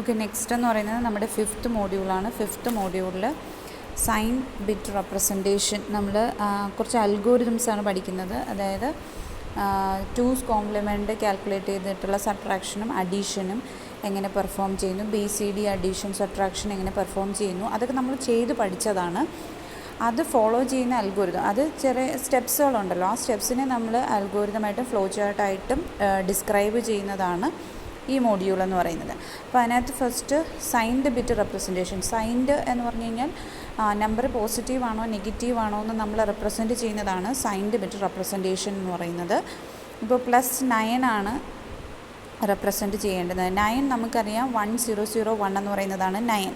Okay, next എന്ന് പറയുന്നത് നമ്മുടെ ഫിഫ്ത്ത് മോഡ്യൂളാണ്. ഫിഫ്ത്ത് മോഡ്യൂളിൽ സൈൻ ബിറ്റ് റെപ്രസെൻറ്റേഷൻ നമ്മൾ കുറച്ച് അൽഗോരിതംസാണ് പഠിക്കുന്നത്. അതായത് ടൂസ് കോംപ്ലിമെൻറ്റ് കാൽക്കുലേറ്റ് ചെയ്തിട്ടുള്ള സബ്ട്രാക്ഷനും അഡീഷനും എങ്ങനെ പെർഫോം ചെയ്യുന്നു, BCD അഡീഷൻ സബ്ട്രാക്ഷൻ എങ്ങനെ പെർഫോം ചെയ്യുന്നു, അതൊക്കെ നമ്മൾ ചെയ്ത് പഠിച്ചതാണ്. അത് ഫോളോ ചെയ്യുന്ന അൽഗോരിതം, അത് ചെറിയ സ്റ്റെപ്സുകളുണ്ടല്ലോ, ആ സ്റ്റെപ്സിനെ നമ്മൾ അൽഗോരിതമായിട്ടും ഫ്ലോ ചാർട്ടായിട്ടും ഡിസ്ക്രൈബ് ചെയ്യുന്നതാണ് ഈ മോഡ്യൂൾ എന്ന് പറയുന്നത്. അപ്പോൾ അതിനകത്ത് first signed bit representation. Signed എന്ന് പറഞ്ഞു കഴിഞ്ഞാൽ നമ്പർ പോസിറ്റീവ് ആണോ നെഗറ്റീവ് ആണോ എന്ന് നമ്മൾ റെപ്രസെൻറ്റ് ചെയ്യുന്നതാണ് സൈൻഡ് ബിറ്റ് റെപ്രസെൻറ്റേഷൻ എന്ന് പറയുന്നത്. ഇപ്പോൾ +9 ആണ് റെപ്രസെൻറ്റ് ചെയ്യേണ്ടത്. 9 നമുക്കറിയാം 1001 എന്ന് പറയുന്നതാണ് 9.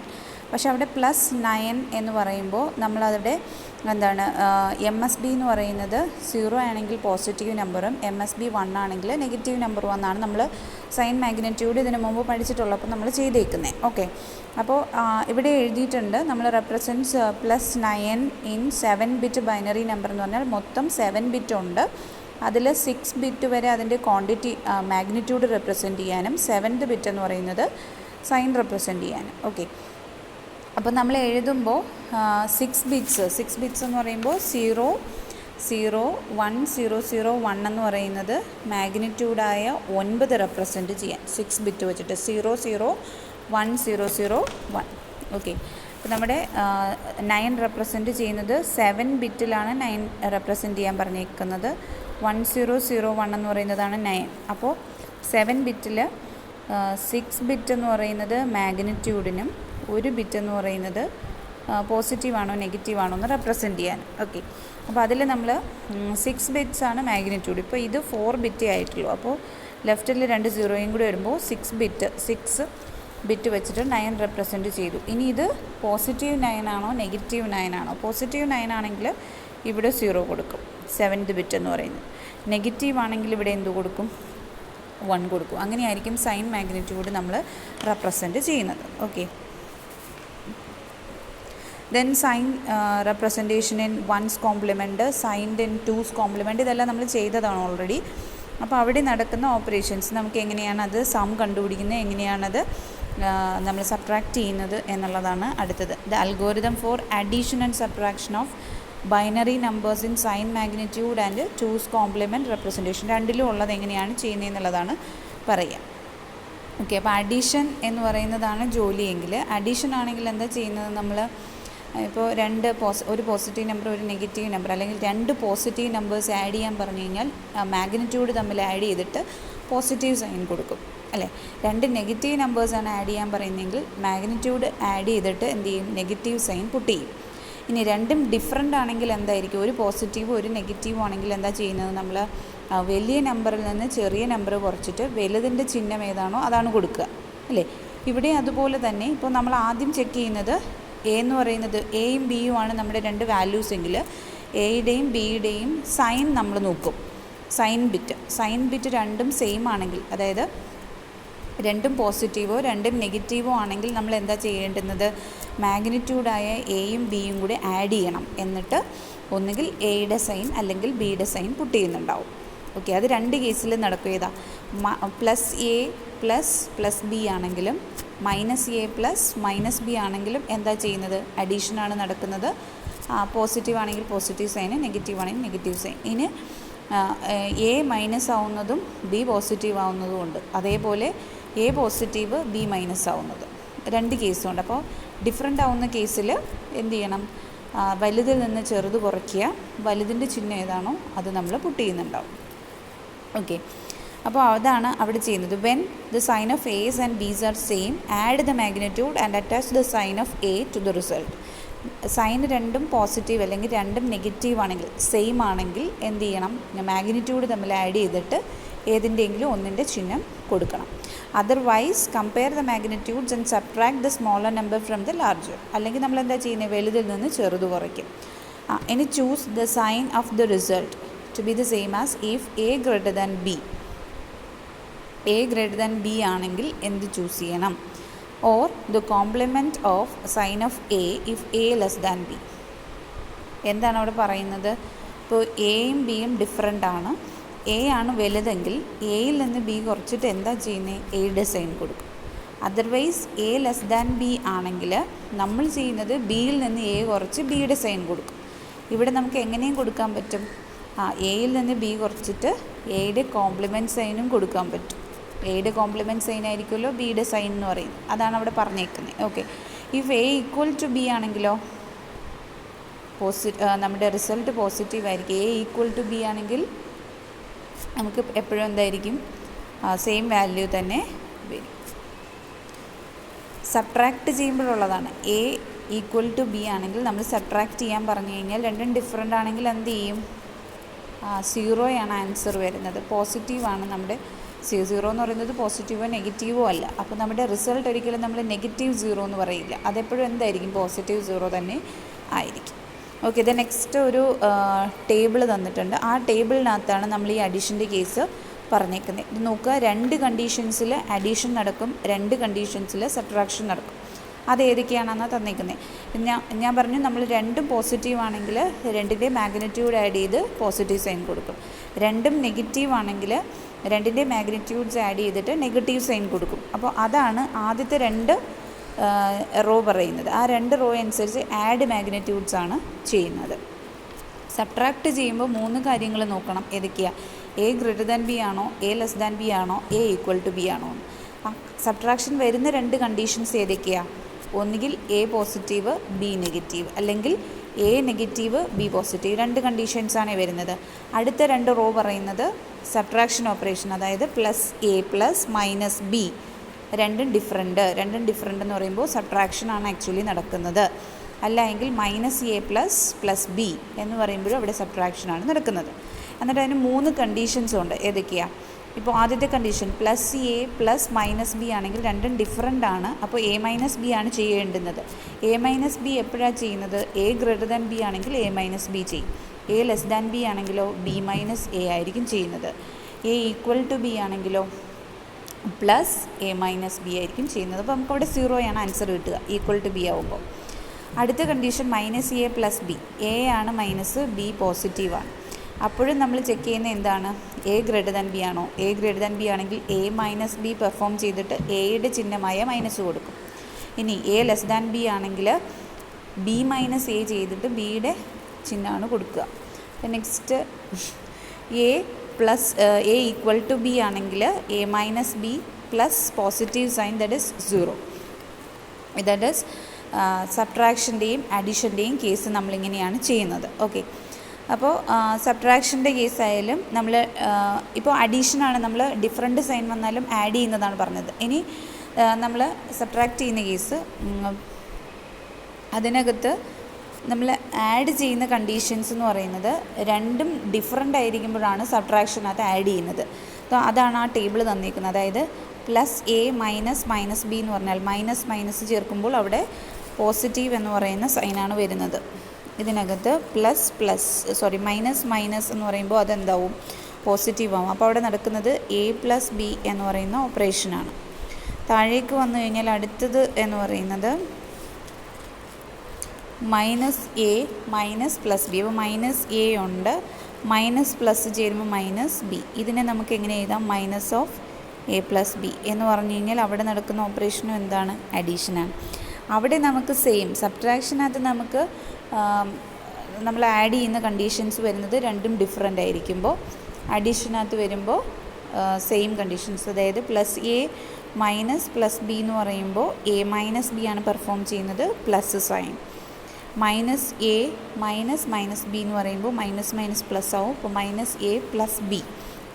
പക്ഷേ അവിടെ +9 എന്ന് പറയുമ്പോൾ നമ്മളവിടെ എന്താണ് MSB എന്ന് പറയുന്നത് 0 ആണെങ്കിൽ പോസിറ്റീവ് നമ്പറും MSB 1 ആണെങ്കിൽ നെഗറ്റീവ് നമ്പറും എന്നാണ് നമ്മൾ സൈൻ മാഗ്നിറ്റ്യൂഡ് ഇതിന് മുമ്പ് പഠിച്ചിട്ടുള്ളപ്പോൾ നമ്മൾ ചെയ്തേക്കുന്നത്. ഓക്കെ, അപ്പോൾ ഇവിടെ എഴുതിയിട്ടുണ്ട് നമ്മൾ represents +9 in 7 bit binary number എന്ന് പറഞ്ഞാൽ മൊത്തം 7 ബിറ്റ് ഉണ്ട്. അതിൽ 6 ബിറ്റ് വരെ അതിൻ്റെ ക്വാണ്ടിറ്റി മാഗ്നിറ്റ്യൂഡ് റെപ്രസെൻറ്റ് ചെയ്യാനും 7th ബിറ്റ് എന്ന് പറയുന്നത് സൈൻ റെപ്രസെൻറ്റ് ചെയ്യാനും. ഓക്കെ, അപ്പോൾ നമ്മൾ എഴുതുമ്പോൾ 6 ബിറ്റ്സ് എന്ന് പറയുമ്പോൾ 0 0 1 0 0 1 എന്ന് പറയുന്നത് മാഗ്നിറ്റ്യൂഡായ 9 റെപ്രസെൻറ്റ് ചെയ്യാൻ 6 ബിറ്റ് വെച്ചിട്ട് 0 0 1 0 0 1. ഓക്കെ, അപ്പോൾ നമ്മുടെ 9 റെപ്രസെൻറ്റ് ചെയ്യുന്നത് 7 ബിറ്റിലാണ് 9 റെപ്രസെൻറ്റ് ചെയ്യാൻ പറഞ്ഞേക്കുന്നത്. 1001 എന്ന് പറയുന്നതാണ് 9. അപ്പോൾ 7 ബിറ്റിൽ 6 ബിറ്റ് എന്ന് പറയുന്നത് മാഗ്നിറ്റ്യൂഡിനും 1 ബിറ്റ് എന്ന് പറയുന്നത് പോസിറ്റീവാണോ നെഗറ്റീവാണോ എന്ന് റെപ്രസെൻറ്റ് ചെയ്യാൻ. ഓക്കെ, അപ്പോൾ അതിൽ നമ്മൾ 6 ബിറ്റ്സ് ആണ് മാഗ്നിറ്റ്യൂഡ്. ഇപ്പോൾ ഇത് 4 ബിറ്റേ ആയിട്ടുള്ളൂ. അപ്പോൾ ലെഫ്റ്റിൽ 2 0യും കൂടി വരുമ്പോൾ 6 ബിറ്റ് വെച്ചിട്ട് 9 റെപ്രസെൻറ്റ് ചെയ്തു. ഇനി ഇത് പോസിറ്റീവ് 9 ആണോ നെഗറ്റീവ് 9 ആണോ? പോസിറ്റീവ് 9 ആണെങ്കിൽ ഇവിടെ 0 കൊടുക്കും, 7th ബിറ്റ് എന്ന് പറയുന്നത്. നെഗറ്റീവ് ആണെങ്കിൽ ഇവിടെ എന്ത് കൊടുക്കും? 1 കൊടുക്കും. അങ്ങനെയായിരിക്കും സൈൻ മാഗ്നിറ്റ്യൂഡ് നമ്മൾ റെപ്രസെൻറ്റ് ചെയ്യുന്നത്. Okay, then sign representation in 1's complement, signed in 2's complement, ഇതെല്ലാം നമ്മൾ ചെയ്തതാണ് ഓൾറെഡി. അപ്പോൾ അവിടെ നടക്കുന്ന ഓപ്പറേഷൻസ് നമുക്ക് എങ്ങനെയാണ് അത് സം കണ്ടുപിടിക്കുന്നത്, എങ്ങനെയാണത് നമ്മൾ സബ്ട്രാക്റ്റ് ചെയ്യുന്നത് എന്നുള്ളതാണ് അടുത്തത്. The algorithm for addition and subtraction of binary numbers in sign magnitude and 2's complement representation, രണ്ടിലും ഉള്ളത് എങ്ങനെയാണ് ചെയ്യുന്നതെന്നുള്ളതാണ് പറയുക. ഓക്കെ, അപ്പോൾ അഡീഷൻ എന്ന് പറയുന്നതാണ് ജോലിയെങ്കിൽ, അഡീഷൻ ആണെങ്കിൽ എന്താ ചെയ്യുന്നത്? നമ്മൾ ഇപ്പോൾ ഒരു പോസിറ്റീവ് നമ്പർ ഒരു നെഗറ്റീവ് നമ്പർ, അല്ലെങ്കിൽ 2 പോസിറ്റീവ് നമ്പേഴ്സ് ആഡ് ചെയ്യാൻ പറഞ്ഞു കഴിഞ്ഞാൽ മാഗ്നിറ്റ്യൂഡ് തമ്മിൽ ആഡ് ചെയ്തിട്ട് പോസിറ്റീവ് സൈൻ കൊടുക്കും, അല്ലേ? 2 നെഗറ്റീവ് നമ്പേഴ്സാണ് ആഡ് ചെയ്യാൻ പറയുന്നതെങ്കിൽ മാഗ്നിറ്റ്യൂഡ് ആഡ് ചെയ്തിട്ട് എന്ത് ചെയ്യും? നെഗറ്റീവ് സൈൻ പുട്ട് ചെയ്യും. ഇനി രണ്ടും ഡിഫറൻ്റ് ആണെങ്കിൽ എന്തായിരിക്കും? ഒരു പോസിറ്റീവും ഒരു നെഗറ്റീവും ആണെങ്കിൽ എന്താ ചെയ്യുന്നത്? നമ്മൾ വലിയ നമ്പറിൽ നിന്ന് ചെറിയ നമ്പർ കുറച്ചിട്ട് വലുതിൻ്റെ ചിഹ്നം ഏതാണോ അതാണ് കൊടുക്കുക, അല്ലേ? ഇവിടെ അതുപോലെ തന്നെ ഇപ്പോൾ നമ്മൾ ആദ്യം ചെക്ക് ചെയ്യുന്നത് എ എന്ന് പറയുന്നത് എയും ബിയും ആണ് നമ്മുടെ 2 വാല്യൂസ് എങ്കിൽ എയുടെയും ബിയുടെയും സൈൻ നമ്മൾ നോക്കും. സൈൻ ബിറ്റ് രണ്ടും സെയിം ആണെങ്കിൽ, അതായത് രണ്ടും പോസിറ്റീവോ രണ്ടും നെഗറ്റീവോ ആണെങ്കിൽ നമ്മൾ എന്താ ചെയ്യേണ്ടുന്നത്? മാഗ്നിറ്റ്യൂഡായ എയും ബിയും കൂടി ആഡ് ചെയ്യണം. എന്നിട്ട് ഒന്നുകിൽ എയുടെ സൈൻ അല്ലെങ്കിൽ ബിയുടെ സൈൻ പുട്ട് ചെയ്യുന്നുണ്ടാവും. ഓക്കെ, അത് 2 കേസിൽ നടക്കും. ഏതാ? +A++B ആണെങ്കിലും -A+-B ആണെങ്കിലും എന്താ ചെയ്യുന്നത്? അഡീഷനാണ് നടക്കുന്നത്. പോസിറ്റീവ് ആണെങ്കിൽ പോസിറ്റീവ് സൈന്, നെഗറ്റീവ് ആണെങ്കിൽ നെഗറ്റീവ് സൈൻ. ഇനി A മൈനസ് ആവുന്നതും B പോസിറ്റീവ് ആവുന്നതും ഉണ്ട്. അതേപോലെ A പോസിറ്റീവ് B മൈനസ് ആവുന്നത്, 2 കേസുണ്ട്. അപ്പോൾ ഡിഫറൻ്റ് ആവുന്ന കേസിൽ എന്ത് ചെയ്യണം? വലുതിൽ നിന്ന് ചെറുത് കുറയ്ക്കുക, വലുതിൻ്റെ ചിഹ്നം ഏതാണോ അത് നമ്മൾ പുട്ട് ചെയ്യുന്നുണ്ടാവും. ഓക്കെ, അപ്പോൾ അതാണ് അവിടെ ചെയ്യുന്നത്. When the sign of A's and B's are same, add the magnitude and attach the sign of A to the result. Sign രണ്ടും പോസിറ്റീവ് അല്ലെങ്കിൽ രണ്ടും നെഗറ്റീവ് ആണെങ്കിൽ, സെയിം ആണെങ്കിൽ എന്ത് ചെയ്യണം? മാഗ്നിറ്റ്യൂഡ് തമ്മിൽ ആഡ് ചെയ്തിട്ട് ഏതിൻ്റെയെങ്കിലും ഒന്നിൻ്റെ ചിഹ്നം കൊടുക്കണം. Otherwise compare the magnitudes and subtract the smaller number from the larger. അല്ലെങ്കിൽ നമ്മൾ എന്താ ചെയ്യുന്നത്? വലുതിൽ നിന്ന് ചെറുത് കുറയ്ക്കും. ഇനി choose the sign of the result to be the same as if A greater than B. A greater than B ആണെങ്കിൽ എന്ത് ചൂസ് ചെയ്യണം? Or the complement of sign of A if A less than B. എന്താണ് അവിടെ പറയുന്നത്? ഇപ്പോൾ എയും ബിയും different ആണ്. എ ആണ് വലുതെങ്കിൽ എയിൽ നിന്ന് ബി കുറച്ചിട്ട് എന്താ ചെയ്യുന്നത്? എയുടെ സൈൻ കൊടുക്കും. Otherwise A less than B ആണെങ്കിൽ നമ്മൾ ചെയ്യുന്നത് ബിയിൽ നിന്ന് എ കുറച്ച് ബിയുടെ സൈൻ കൊടുക്കും. ഇവിടെ നമുക്ക് എങ്ങനെയും കൊടുക്കാൻ പറ്റും, എയിൽ നിന്ന് ബി കുറച്ചിട്ട് എയുടെ കോംപ്ലിമെൻറ്റ് സൈനും കൊടുക്കാൻ പറ്റും. എയുടെ കോംപ്ലിമെൻറ്റ് സൈൻ ആയിരിക്കുമല്ലോ ബിയുടെ സൈൻ എന്ന് പറയുന്നത്, അതാണ് അവിടെ പറഞ്ഞേക്കുന്നത്. Okay, if A equal to B ആണെങ്കിലോ നമ്മുടെ റിസൾട്ട് പോസിറ്റീവ് ആയിരിക്കും. എ ഈക്വൽ ടു ബി ആണെങ്കിൽ നമുക്ക് എപ്പോഴും എന്തായിരിക്കും, സെയിം വാല്യൂ തന്നെ വരും. സബ്ട്രാക്റ്റ് ചെയ്യുമ്പോഴുള്ളതാണ്. എ ഈക്വൽ ടു ബി ആണെങ്കിൽ നമ്മൾ സബ്ട്രാക്റ്റ് ചെയ്യാൻ പറഞ്ഞു കഴിഞ്ഞാൽ രണ്ടും ഡിഫറെൻ്റ് ആണെങ്കിൽ എന്ത് ചെയ്യും, 0 ആൻസർ വരുന്നത്. പോസിറ്റീവാണ് നമ്മുടെ 0 എന്ന് പറയുന്നത്, പോസിറ്റീവോ നെഗറ്റീവോ അല്ല. അപ്പോൾ നമ്മുടെ റിസൾട്ട് ഒരിക്കലും നമ്മൾ -0 എന്ന് പറയില്ല, അതെപ്പോഴും എന്തായിരിക്കും, +0 തന്നെ ആയിരിക്കും. ഓക്കെ, ഇത് നെക്സ്റ്റ് ഒരു ടേബിൾ തന്നിട്ടുണ്ട്. ആ ടേബിളിനകത്താണ് നമ്മൾ ഈ അഡീഷൻ്റെ കേസ് പറഞ്ഞേക്കുന്നത്. ഇത് നോക്കുക, 2 കണ്ടീഷൻസിൽ അഡീഷൻ നടക്കും, 2 കണ്ടീഷൻസിൽ സബ്ട്രാക്ഷൻ നടക്കും. അത് ഏതൊക്കെയാണെന്നാണ് തന്നേക്കുന്നത്. ഞാൻ പറഞ്ഞു നമ്മൾ രണ്ടും പോസിറ്റീവ് ആണെങ്കിൽ രണ്ടിൻ്റെ മാഗ്നിറ്റ്യൂഡ് ആഡ് ചെയ്ത് പോസിറ്റീവ് സൈൻ കൊടുക്കും. രണ്ടും നെഗറ്റീവ് ആണെങ്കിൽ രണ്ടിൻ്റെ മാഗ്നിറ്റ്യൂഡ്സ് ആഡ് ചെയ്തിട്ട് നെഗറ്റീവ് സൈൻ കൊടുക്കും. അപ്പോൾ അതാണ് ആദ്യത്തെ 2 റോ പറയുന്നത്. ആ 2 റോ അനുസരിച്ച് ആഡ് മാഗ്നിറ്റ്യൂഡ്സ് ആണ് ചെയ്യുന്നത്. സബ്ട്രാക്റ്റ് ചെയ്യുമ്പോൾ 3 കാര്യങ്ങൾ നോക്കണം. ഏതൊക്കെയാണ്, എ ഗ്രേറ്റർ ദാൻ ബി ആണോ, എ ലെസ് ദാൻ ബി ആണോ, എ ഈക്വൽ ടു ബി ആണോ. സബ്ട്രാക്ഷൻ വരുന്ന 2 കണ്ടീഷൻസ് ഏതൊക്കെയാണ്, ഒന്നുകിൽ എ പോസിറ്റീവ് ബി നെഗറ്റീവ്, അല്ലെങ്കിൽ എ നെഗറ്റീവ് ബി പോസിറ്റീവ്, 2 കണ്ടീഷൻസാണ് വരുന്നത്. അടുത്ത 2 റോ പറയുന്നത് സബ്ട്രാക്ഷൻ ഓപ്പറേഷൻ, അതായത് +a + -b, രണ്ടും ഡിഫറെൻ്റ് എന്ന് പറയുമ്പോൾ സബ്ട്രാക്ഷനാണ് ആക്ച്വലി നടക്കുന്നത്. അല്ല എങ്കിൽ -a + b എന്ന് പറയുമ്പോഴും അവിടെ സബ്ട്രാക്ഷനാണ് നടക്കുന്നത്. എന്നിട്ട് അതിന് 3 കണ്ടീഷൻസും ഉണ്ട്. ഏതൊക്കെയാണ്, ഇപ്പോൾ ആദ്യത്തെ കണ്ടീഷൻ +a + -b ആണെങ്കിൽ രണ്ടും ഡിഫറെൻ്റ് ആണ്. അപ്പോൾ a - b ആണ് ചെയ്യേണ്ടുന്നത്. a - b എപ്പോഴാണ് ചെയ്യുന്നത്, എ ഗ്രേറ്റർ ദാൻ ബി ആണെങ്കിൽ a - b ചെയ്യും. എ ലെസ് ദാൻ ബി ആണെങ്കിലോ b - a ആയിരിക്കും ചെയ്യുന്നത്. എ ഈക്വൽ ടു ബി ആണെങ്കിലോ +a - b ആയിരിക്കും ചെയ്യുന്നത്. അപ്പോൾ നമുക്കവിടെ 0 ആൻസർ കിട്ടുക ഈക്വൽ ടു ബി ആവുമ്പോൾ. അടുത്ത കണ്ടീഷൻ -a + b, എ ആണ് മൈനസ്, ബി പോസിറ്റീവാണ്. അപ്പോഴും നമ്മൾ ചെക്ക് ചെയ്യുന്നത് എന്താണ്, എ ഗ്രേറ്റർ ദാൻ ബി ആണോ. എ ഗ്രേറ്റർ ദാൻ ബി ആണെങ്കിൽ a - b പെർഫോം ചെയ്തിട്ട് എയുടെ ചിഹ്നമായ മൈനസ് കൊടുക്കും. ഇനി എ ലെസ് ദാൻ ബി ആണെങ്കിൽ b - a ചെയ്തിട്ട് ബിയുടെ ചിഹ്നമാണ് കൊടുക്കുക. Next A equal to B ആണെങ്കിൽ a - b plus positive sign, that is 0. That is സബ്ട്രാക്ഷൻ്റെയും അഡീഷൻ്റെയും കേസ് നമ്മളിങ്ങനെയാണ് ചെയ്യുന്നത്. ഓക്കെ, അപ്പോൾ സബ്ട്രാക്ഷൻ്റെ കേസായാലും നമ്മൾ ഇപ്പോൾ അഡീഷനാണ്, നമ്മൾ ഡിഫറെൻറ്റ് സൈൻ വന്നാലും ആഡ് ചെയ്യുന്നതാണ് പറഞ്ഞത്. ഇനി നമ്മൾ സബ്ട്രാക്റ്റ് ചെയ്യുന്ന കേസ്, അതിനകത്ത് നമ്മൾ ആഡ് ചെയ്യുന്ന കണ്ടീഷൻസ് എന്ന് പറയുന്നത് രണ്ടും ഡിഫറെൻ്റ് ആയിരിക്കുമ്പോഴാണ് സബ്ട്രാക്ഷനകത്ത് ആഡ് ചെയ്യുന്നത്. അപ്പോൾ അതാണ് ആ ടേബിൾ തന്നിരിക്കുന്നത്. അതായത് +a - -b എന്ന് പറഞ്ഞാൽ മൈനസ് ചേർക്കുമ്പോൾ അവിടെ പോസിറ്റീവ് എന്ന് പറയുന്ന സൈനാണ് വരുന്നത്. ഇതിനകത്ത് മൈനസ് എന്ന് പറയുമ്പോൾ അതെന്താവും, പോസിറ്റീവ് ആവും. അപ്പോൾ അവിടെ നടക്കുന്നത് a + b എന്ന് പറയുന്ന ഓപ്പറേഷനാണ്. താഴേക്ക് വന്നു കഴിഞ്ഞാൽ അടുത്തത് എന്ന് പറയുന്നത് -a - +b. അപ്പോൾ -a ഉണ്ട്, ++ ചേരുമ്പോൾ -b. ഇതിനെ നമുക്ക് എങ്ങനെ എഴുതാം, -a + b എന്ന് പറഞ്ഞു കഴിഞ്ഞാൽ അവിടെ നടക്കുന്ന ഓപ്പറേഷനും എന്താണ്, അഡീഷനാണ്. അവിടെ നമുക്ക് സെയിം സബ്ട്രാക്ഷനകത്ത് നമുക്ക് നമ്മൾ ആഡ് ചെയ്യുന്ന കണ്ടീഷൻസ് വരുന്നത് രണ്ടും ഡിഫറെൻ്റ് ആയിരിക്കുമ്പോൾ, അഡീഷനകത്ത് വരുമ്പോൾ സെയിം കണ്ടീഷൻസ്. അതായത് +a - +b എന്ന് പറയുമ്പോൾ a - b ആണ് പെർഫോം ചെയ്യുന്നത്, പ്ലസ് സൈൻ. -a - -b എന്ന് പറയുമ്പോൾ -- ആവും. അപ്പോൾ -a + b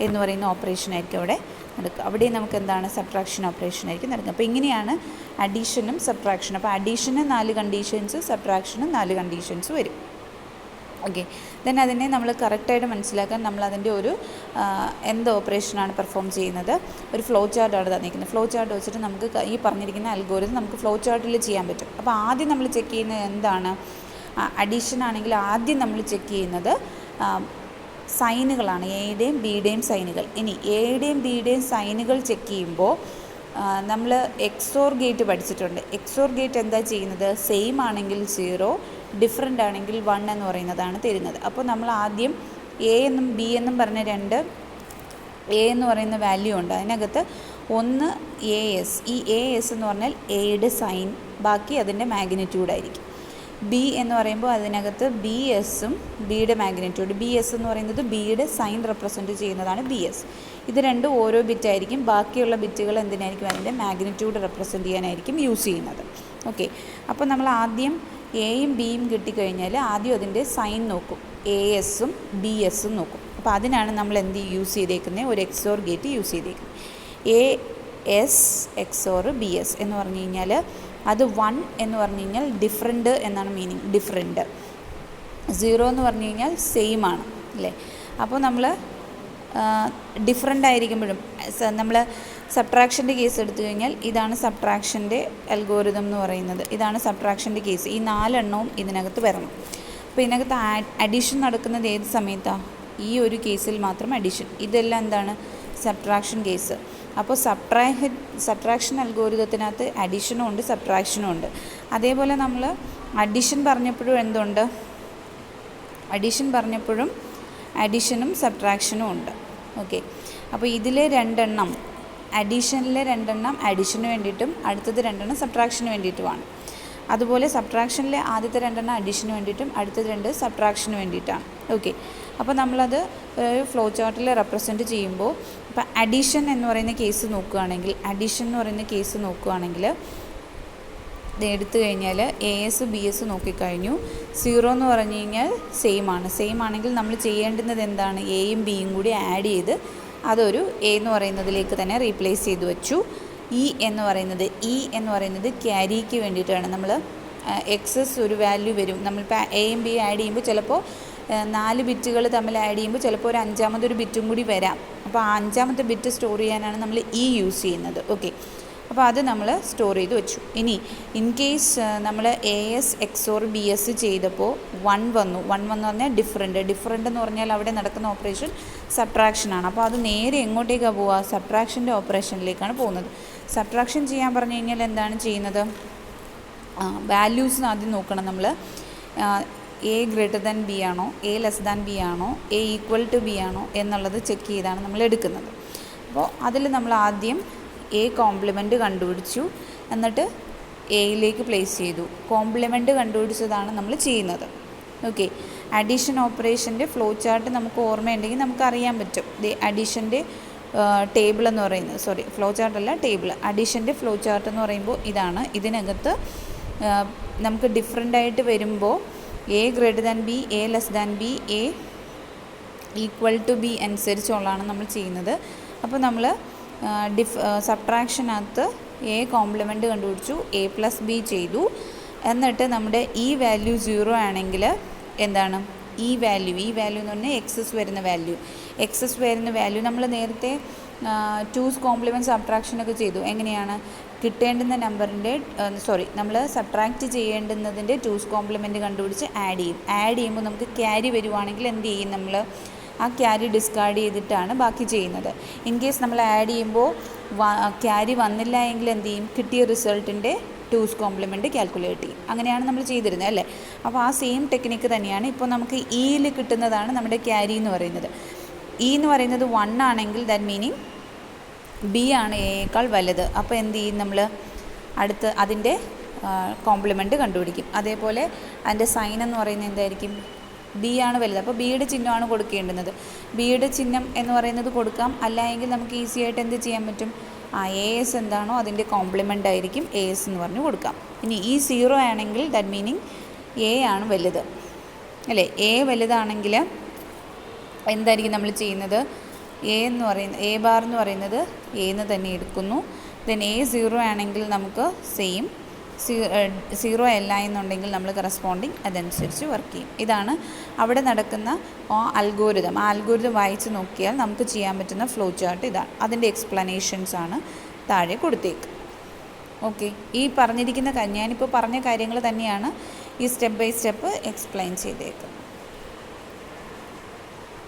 എന്ന് പറയുന്ന ഓപ്പറേഷൻ ആയിരിക്കും അവിടെ നടക്കുക. അവിടെ നമുക്ക് എന്താണ്, സബ്ട്രാക്ഷൻ ഓപ്പറേഷൻ ആയിരിക്കും നടക്കുക. അപ്പോൾ ഇങ്ങനെയാണ് അഡീഷനും സബ്ട്രാക്ഷനും. അപ്പോൾ അഡീഷന് 4 കണ്ടീഷൻസ്, സബ്ട്രാക്ഷനും 4 കണ്ടീഷൻസ് വരും. ഓക്കെ, ദെൻ അതിനെ നമ്മൾ കറക്റ്റായിട്ട് മനസ്സിലാക്കാൻ നമ്മൾ അതിൻ്റെ ഒരു എന്ത് ഓപ്പറേഷനാണ് പെർഫോം ചെയ്യുന്നത്, ഒരു ഫ്ലോ ചാർട്ടാണ് തന്നിരിക്കുന്നത്. ഫ്ലോ ചാർട്ട് വെച്ചിട്ട് നമുക്ക് ഈ പറഞ്ഞിരിക്കുന്ന അൽഗോരിതം നമുക്ക് ഫ്ലോ ചാർട്ടിൽ ചെയ്യാൻ പറ്റും. അപ്പോൾ ആദ്യം നമ്മൾ ചെക്ക് ചെയ്യുന്നത് എന്താണ്, അഡീഷൻ ആണെങ്കിൽ ആദ്യം നമ്മൾ ചെക്ക് ചെയ്യുന്നത് സൈനുകളാണ്, എയുടെയും ബിയുടെയും സൈനുകൾ. ഇനി എയുടെയും ബിയുടെയും സൈനുകൾ ചെക്ക് ചെയ്യുമ്പോൾ നമ്മൾ XOR ഗേറ്റ് പഠിച്ചിട്ടുണ്ട്. XOR ഗേറ്റ് എന്താ ചെയ്യുന്നത്, സെയിം ആണെങ്കിൽ 0, ഡിഫറെൻ്റ് ആണെങ്കിൽ 1 എന്ന് പറയുന്നതാണ് തരുന്നത്. അപ്പോൾ നമ്മൾ ആദ്യം എ എന്നും ബി എന്നും പറഞ്ഞ 2 എ എന്ന് പറയുന്ന വാല്യൂ ഉണ്ട്, അതിനകത്ത് ഒന്ന് എ എസ്. ഈ എ എസ് എന്ന് പറഞ്ഞാൽ എയുടെ സൈൻ, ബാക്കി അതിൻ്റെ മാഗ്നിറ്റ്യൂഡായിരിക്കും. ബി എന്ന് പറയുമ്പോൾ അതിനകത്ത് ബി എസും ബിയുടെ മാഗ്നിറ്റ്യൂഡ്. ബി എസ് എന്ന് പറയുന്നത് ബിയുടെ സൈൻ റെപ്രസെൻറ്റ് ചെയ്യുന്നതാണ് ബി എസ്. ഇത് രണ്ടും ഓരോ ബിറ്റായിരിക്കും. ബാക്കിയുള്ള ബിറ്റുകൾ എന്തിനായിരിക്കും? അതിൻ്റെ മാഗ്നിറ്റ്യൂഡ് റെപ്രസെൻറ്റ് ചെയ്യാനായിരിക്കും യൂസ് ചെയ്യുന്നത്. ഓക്കെ, അപ്പോൾ നമ്മൾ ആദ്യം എയും ബിയും കിട്ടിക്കഴിഞ്ഞാൽ ആദ്യം അതിൻ്റെ സൈൻ നോക്കും. എ എസും ബി എസും നോക്കും. അപ്പോൾ അതിനാണ് നമ്മൾ എന്ത് യൂസ് ചെയ്തേക്കുന്നത്? ഒരു എക്സോർ ഗേറ്റ് യൂസ് ചെയ്തേക്കുന്നത്. A S XOR B S എന്ന് പറഞ്ഞു കഴിഞ്ഞാൽ അത് 1 എന്ന് പറഞ്ഞു കഴിഞ്ഞാൽ ഡിഫറെൻ്റ് എന്നാണ് മീനിങ്. ഡിഫറെൻ്റ്. 0 എന്ന് പറഞ്ഞു കഴിഞ്ഞാൽ സെയിം ആണ് അല്ലേ? അപ്പോൾ നമ്മൾ ഡിഫറെൻ്റ് ആയിരിക്കുമ്പോഴും നമ്മൾ സബ്ട്രാക്ഷൻ്റെ കേസ് എടുത്തു കഴിഞ്ഞാൽ ഇതാണ് സബ്ട്രാക്ഷൻ്റെ അൽഗോരിതം എന്ന് പറയുന്നത്. ഇതാണ് സബ്ട്രാക്ഷൻ്റെ കേസ്. ഈ 4 എണ്ണവും ഇതിനകത്ത് വരണം. അപ്പോൾ ഇതിനകത്ത് അഡീഷൻ നടക്കുന്നത് ഏത് സമയത്താണ്? ഈ ഒരു കേസിൽ മാത്രം അഡീഷൻ. ഇതെല്ലാം എന്താണ്? Subtraction case. അപ്പോൾ സബ്ട്രാക്ഷൻ അൽഗോരിതത്തിനകത്ത് അഡീഷനും ഉണ്ട്, സബ്ട്രാക്ഷനും ഉണ്ട്. അതേപോലെ നമ്മൾ അഡീഷൻ പറഞ്ഞപ്പോഴും എന്തുണ്ട്? അഡീഷൻ പറഞ്ഞപ്പോഴും അഡീഷനും സബ്ട്രാക്ഷനും ഉണ്ട്. ഓക്കെ, അപ്പോൾ ഇതിൽ 2 എണ്ണം അഡീഷനിലെ 2 എണ്ണം അഡീഷന് വേണ്ടിയിട്ടും അടുത്തത് 2 എണ്ണം സബ്ട്രാക്ഷന് വേണ്ടിയിട്ടുമാണ്. അതുപോലെ സബ്ട്രാക്ഷനിലെ ആദ്യത്തെ 2 എണ്ണം അഡീഷന് വേണ്ടിയിട്ടും അടുത്തത് 2 സബ്ട്രാക്ഷന് വേണ്ടിയിട്ടാണ്. ഓക്കെ, അപ്പോൾ നമ്മളത് ഫ്ലോ ചാർട്ടിൽ റെപ്രസെൻറ്റ് ചെയ്യുമ്പോൾ ഇപ്പോൾ അഡീഷൻ എന്ന് പറയുന്ന കേസ് നോക്കുകയാണെങ്കിൽ ഇത് എടുത്തു കഴിഞ്ഞാൽ എ എസ് ബി എസ് നോക്കിക്കഴിഞ്ഞു. 0 എന്ന് പറഞ്ഞു കഴിഞ്ഞാൽ സെയിം ആണെങ്കിൽ നമ്മൾ ചെയ്യേണ്ടുന്നത് എന്താണ്? എയും ബിയും കൂടി ആഡ് ചെയ്ത് അതൊരു എ എന്ന് പറയുന്നതിലേക്ക് തന്നെ റീപ്ലേസ് ചെയ്ത് വെച്ചു. ഇ എന്ന് പറയുന്നത് ക്യാരിക്ക് വേണ്ടിയിട്ടാണ്. നമ്മൾ എക്സസ് ഒരു വാല്യൂ വരും. നമ്മളിപ്പോൾ എയും ബി ആഡ് ചെയ്യുമ്പോൾ ചിലപ്പോൾ 4 ബിറ്റുകൾ തമ്മിൽ ആഡ് ചെയ്യുമ്പോൾ ചിലപ്പോൾ ഒരു 5ാമതൊരു ബിറ്റും കൂടി വരാം. അപ്പോൾ ആ 5ാമത്തെ ബിറ്റ് സ്റ്റോർ ചെയ്യാനാണ് നമ്മൾ ഇ യൂസ് ചെയ്യുന്നത്. ഓക്കെ, അപ്പോൾ അത് നമ്മൾ സ്റ്റോർ ചെയ്ത് വെച്ചു. ഇനി ഇൻ കേസ് നമ്മൾ A S XOR B S ചെയ്തപ്പോൾ 1 വന്നു പറഞ്ഞാൽ ഡിഫറെൻ്റ് എന്ന് പറഞ്ഞാൽ അവിടെ നടക്കുന്ന ഓപ്പറേഷൻ സബ്ട്രാക്ഷനാണ്. അപ്പോൾ അത് നേരെ എങ്ങോട്ടേക്കാണ് പോവുക? സബ്ട്രാക്ഷൻ്റെ ഓപ്പറേഷനിലേക്കാണ് പോകുന്നത്. സബ്ട്രാക്ഷൻ ചെയ്യാൻ പറഞ്ഞു കഴിഞ്ഞാൽ എന്താണ് ചെയ്യുന്നത്? വാല്യൂസ് ആദ്യം നോക്കണം നമ്മൾ. എ ഗ്രേറ്റർ ദാൻ ബി ആണോ, എ ലെസ് ദാൻ ബി ആണോ, എ ഈക്വൽ ടു ബി ആണോ എന്നുള്ളത് ചെക്ക് ചെയ്താണ് നമ്മൾ എടുക്കുന്നത്. അപ്പോൾ അതിൽ നമ്മൾ ആദ്യം എ കോംപ്ലിമെൻറ്റ് കണ്ടുപിടിച്ചു, എന്നിട്ട് എയിലേക്ക് പ്ലേസ് ചെയ്തു. കോംപ്ലിമെൻറ്റ് കണ്ടുപിടിച്ചതാണ് നമ്മൾ ചെയ്യുന്നത്. ഓക്കെ, അഡീഷൻ ഓപ്പറേഷൻ്റെ ഫ്ലോ ചാർട്ട് നമുക്ക് ഓർമ്മയുണ്ടെങ്കിൽ നമുക്കറിയാൻ പറ്റും. അഡീഷൻ്റെ ടേബിൾ എന്ന് പറയുന്നത്, ഫ്ലോ ചാർട്ടല്ല ടേബിൾ. അഡീഷൻ്റെ ഫ്ലോ ചാർട്ട് എന്ന് പറയുമ്പോൾ ഇതാണ്. ഇതിനകത്ത് നമുക്ക് ഡിഫറെൻ്റ് ആയിട്ട് വരുമ്പോൾ A greater than B, A less than B, A equal to B അനുസരിച്ചുള്ളതാണ് നമ്മൾ ചെയ്യുന്നത്. അപ്പോൾ നമ്മൾ സബ്ട്രാക്ഷനകത്ത് എ കോംപ്ലിമെൻറ്റ് കണ്ടുപിടിച്ചു, എ പ്ലസ് ബി ചെയ്തു. എന്നിട്ട് നമ്മുടെ ഈ വാല്യൂ 0 ആണെങ്കിൽ എന്താണ്? ഈ വാല്യൂ എന്ന് പറഞ്ഞാൽ എക്സസ് വരുന്ന വാല്യൂ നമ്മൾ നേരത്തെ 2's കോംപ്ലിമെൻറ്റ് സബ്ട്രാക്ഷനൊക്കെ ചെയ്തു. എങ്ങനെയാണ്? കിട്ടേണ്ടുന്ന നമ്പറിൻ്റെ നമ്മൾ സബ്ട്രാക്റ്റ് ചെയ്യേണ്ടുന്നതിൻ്റെ 2's കോംപ്ലിമെൻറ്റ് കണ്ടുപിടിച്ച് ആഡ് ചെയ്യുമ്പോൾ നമുക്ക് ക്യാരി വരുവാണെങ്കിൽ എന്ത് ചെയ്യും? നമ്മൾ ആ ക്യാരി ഡിസ്കാർഡ് ചെയ്തിട്ടാണ് ബാക്കി ചെയ്യുന്നത്. ഇൻ കേസ് നമ്മൾ ആഡ് ചെയ്യുമ്പോൾ ക്യാരി വന്നില്ല എങ്കിൽ എന്ത് ചെയ്യും? കിട്ടിയ റിസൾട്ടിൻ്റെ 2's കോംപ്ലിമെൻറ്റ് കാൽക്കുലേറ്റ് ചെയ്യും. അങ്ങനെയാണ് നമ്മൾ ചെയ്തിരുന്നത് അല്ലേ? അപ്പോൾ ആ സെയിം ടെക്നിക്ക് തന്നെയാണ് ഇപ്പോൾ നമുക്ക് ഇയിൽ കിട്ടുന്നതാണ് നമ്മുടെ ക്യാരി എന്ന് പറയുന്നത്. ഇ എന്ന് പറയുന്നത് 1 ആണെങ്കിൽ ദാറ്റ് മീനിങ് ബി ആണ് എയേക്കാൾ വലുത്. അപ്പോൾ എന്ത് ചെയ്യും? നമ്മൾ അടുത്ത് അതിൻ്റെ കോംപ്ലിമെൻറ്റ് കണ്ടുപിടിക്കും. അതേപോലെ അതിൻ്റെ സൈൻ എന്ന് പറയുന്നത് എന്തായിരിക്കും? ബി ആണ് വലുത്. അപ്പോൾ ബിയുടെ ചിഹ്നമാണ് കൊടുക്കേണ്ടുന്നത്. ബിയുടെ ചിഹ്നം എന്ന് പറയുന്നത് കൊടുക്കാം. അല്ല എങ്കിൽ നമുക്ക് ഈസി ആയിട്ട് എന്ത് ചെയ്യാൻ പറ്റും? എ എസ് എന്താണോ അതിൻ്റെ കോംപ്ലിമെൻ്റ് ആയിരിക്കും എ എസ് എന്ന് പറഞ്ഞ് കൊടുക്കാം. ഇനി ഈ 0 ആണെങ്കിൽ ദാറ്റ് മീനിങ് എ ആണ് വലുത് അല്ലേ? എ വലുതാണെങ്കിൽ എന്തായിരിക്കും നമ്മൾ ചെയ്യുന്നത്? എ ബാർ എന്ന് പറയുന്നത് എ എന്ന് തന്നെ എടുക്കുന്നു. ദെൻ എ 0 ആണെങ്കിൽ നമുക്ക് സെയിം, 0 അല്ല എന്നുണ്ടെങ്കിൽ നമ്മൾ കറസ്പോണ്ടിങ് അതനുസരിച്ച് വർക്ക് ചെയ്യും. ഇതാണ് അവിടെ നടക്കുന്ന ആ അൽഗോരിതം വായിച്ച് നോക്കിയാൽ നമുക്ക് ചെയ്യാൻ പറ്റുന്ന ഫ്ലോ ചാർട്ട് ഇതാണ്. അതിൻ്റെ എക്സ്പ്ലനേഷൻസ് ആണ് താഴെ കൊടുത്തേക്ക്. ഓക്കെ, ഈ പറഞ്ഞിരിക്കുന്ന ഞാനിപ്പോൾ പറഞ്ഞ കാര്യങ്ങൾ തന്നെയാണ് ഈ സ്റ്റെപ്പ് ബൈ സ്റ്റെപ്പ് എക്സ്പ്ലെയിൻ ചെയ്തേക്കുന്നത്.